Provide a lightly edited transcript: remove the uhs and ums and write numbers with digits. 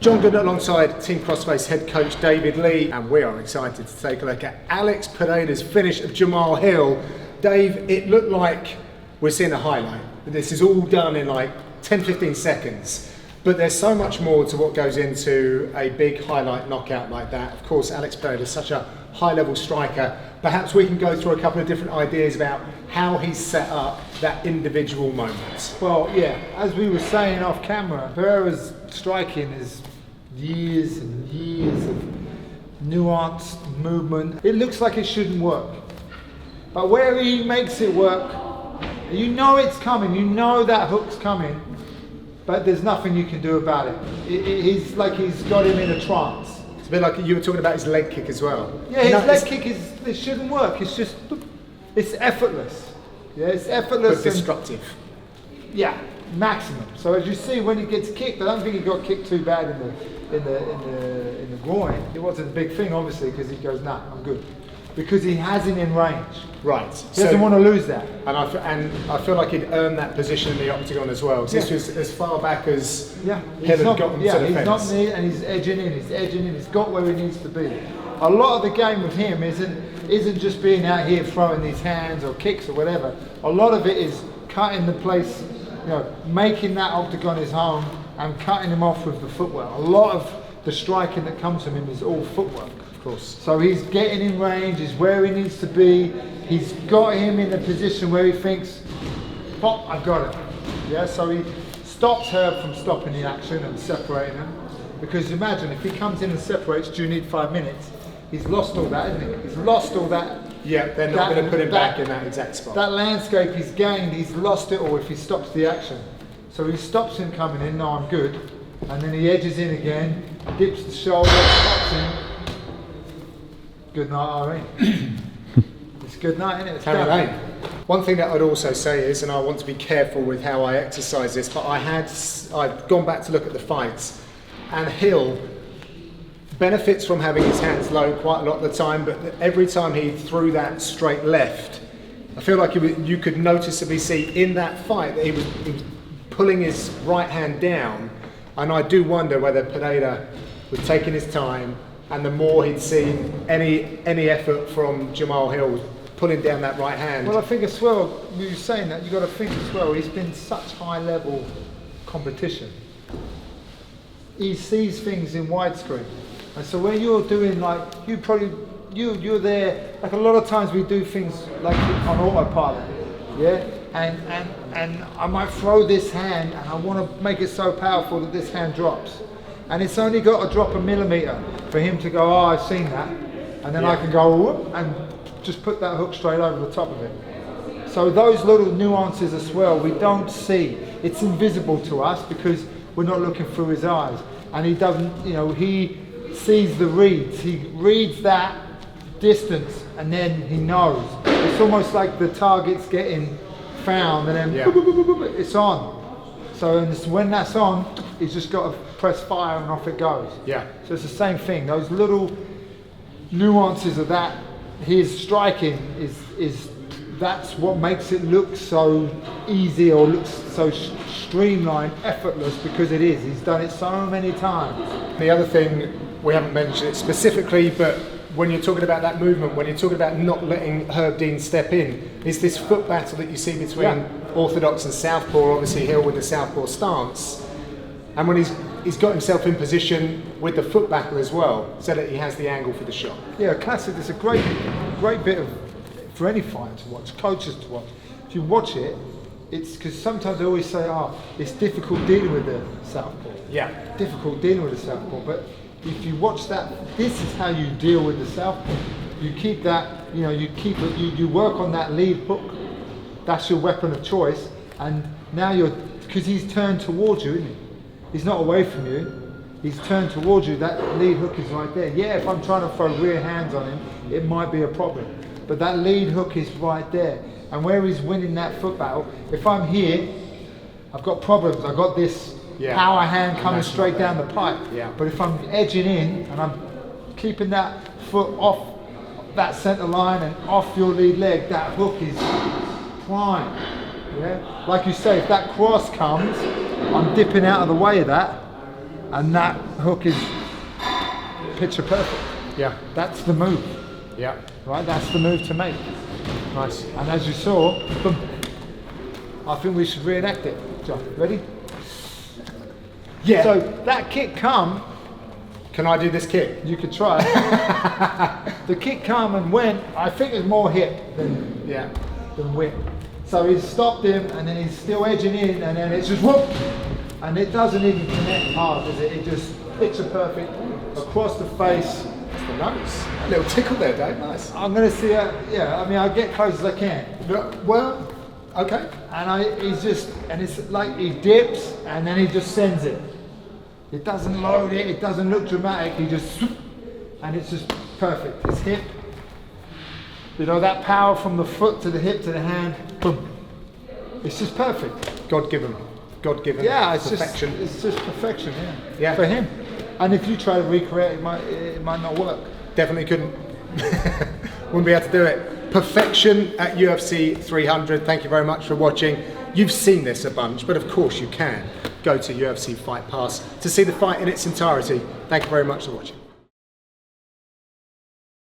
John Gooden alongside Team Crossface head coach David Lee, and we are excited to take a look at Alex Pereira's finish of Jamahal Hill. Dave, it looked like we're seeing a highlight. This is all done in like 10-15 seconds, but there's so much more to what goes into a big highlight knockout like that. Of course, Alex Pereira is such a high-level striker. Perhaps we can go through a couple of different ideas about how he's set up that individual moment. Well, yeah, as we were saying off camera, Pereira's striking is years and years of nuanced movement. It looks like it shouldn't work, but where he makes it work, you know it's coming, you know that hook's coming, but there's nothing you can do about it. He's like he's got him in a trance. It's a bit like you were talking about his leg kick as well. Yeah, his leg kick it shouldn't work. It's just, it's effortless. Yeah, it's effortless. But destructive. Yeah, maximum. So as you see, when he gets kicked, I don't think he got kicked too bad in the groin. It wasn't a big thing, obviously, because he goes, nah, I'm good. Because he has him in range. Right. He doesn't want to lose that. And I feel like he'd earned that position in the octagon as well. This was as far back as Hill had gotten to the fence. He's not near, and he's edging in. He's got where he needs to be. A lot of the game with him isn't just being out here throwing these hands or kicks or whatever. A lot of it is cutting the place, making that octagon his home and cutting him off with the footwork. A lot of the striking that comes from him is all footwork. Of course. So he's getting in range, he's where he needs to be, he's got him in a position where he thinks, pop, I've got it. Yeah, so he stops Herb from stopping the action and separating him. Because imagine, if he comes in and separates, do you need 5 minutes? He's lost all that, isn't he? He's lost all that. Yeah, they're not going to put him back in that exact spot. That landscape he's gained, he's lost it all if he stops the action. So he stops him coming in, no, I'm good. And then he edges in again, dips the shoulder, stops him. Good night, Irene. It's good night, isn't it? It's done. One thing that I'd also say is, and I want to be careful with how I exercise this, but I've gone back to look at the fights, and Hill benefits from having his hands low quite a lot of the time, but every time he threw that straight left, I feel like you could noticeably see in that fight that he was pulling his right hand down, and I do wonder whether Pereira was taking his time, and the more he'd seen any effort from Jamahal Hill pulling down that right hand. Well, I think as well, you were saying that, you've got to think as well, he's been such high level competition. He sees things in widescreen. And so when you're doing like, you're there, like a lot of times we do things like on autopilot, yeah? And I might throw this hand and I want to make it so powerful that this hand drops. And it's only got to drop a millimetre for him to go, oh, I've seen that. And then I can go, whoop, and just put that hook straight over the top of it. So those little nuances as well, we don't see. It's invisible to us because we're not looking through his eyes. And he doesn't, he sees the reads. He reads that distance and then he knows. It's almost like the target's getting found and then it's on. So when that's on, he's just got to press fire and off it goes. Yeah. So it's the same thing. Those little nuances of that, his striking is that's what makes it look so easy or looks so streamlined, effortless, because it is. He's done it so many times. The other thing, we haven't mentioned it specifically, but when you're talking about that movement, when you're talking about not letting Herb Dean step in, is this foot battle that you see between orthodox and southpaw, obviously Hill with the southpaw stance, and when he's got himself in position with the foot battle as well, so that he has the angle for the shot. Yeah, classic. It's a great bit of, for any fighter to watch, coaches to watch. If you watch it, it's because sometimes they always say, it's difficult dealing with the southpaw. Yeah. Difficult dealing with the southpaw, but if you watch that, this is how you deal with the southpaw. You keep that, you work on that lead hook. That's your weapon of choice, and now because he's turned towards you, isn't he? He's not away from you. He's turned towards you. That lead hook is right there. Yeah, if I'm trying to throw rear hands on him, it might be a problem. But that lead hook is right there. And where he's winning that foot battle, if I'm here, I've got problems. I've got this power hand coming straight down the pipe. Yeah. But if I'm edging in and I'm keeping that foot off that center line and off your lead leg, that hook is prime. Yeah? Like you say, if that cross comes, I'm dipping out of the way of that, and that hook is picture perfect. Yeah. That's the move, Yeah. right? That's the move to make. Nice. And as you saw, boom. I think we should reenact it. John, ready? Yeah. So that kick come, Can I do this kick? you could try. The kick come and went, I think it's more hip than Yeah. whip. So he's stopped him and then he's still edging in and then it's just whoop! And it doesn't even connect hard, does it? It just picture perfect across the face. That's the nose. A little tickle there, Dave. Nice. I'm gonna see it, yeah, I mean I'll get close as I can. Well, okay. And he's just, and it's like he dips and then he just sends it. It doesn't load it, it doesn't look dramatic, he just, and it's just perfect. It's hip. You know, that power from the foot to the hip to the hand, boom. It's just perfect. God given. God given. Yeah, it's perfection. it's just perfection, yeah. Yeah. For him. And if you try to recreate it, it might not work. Definitely couldn't. Wouldn't be able to do it. Perfection at UFC 300. Thank you very much for watching. You've seen this a bunch, but of course you can go to UFC Fight Pass to see the fight in its entirety. Thank you very much for watching.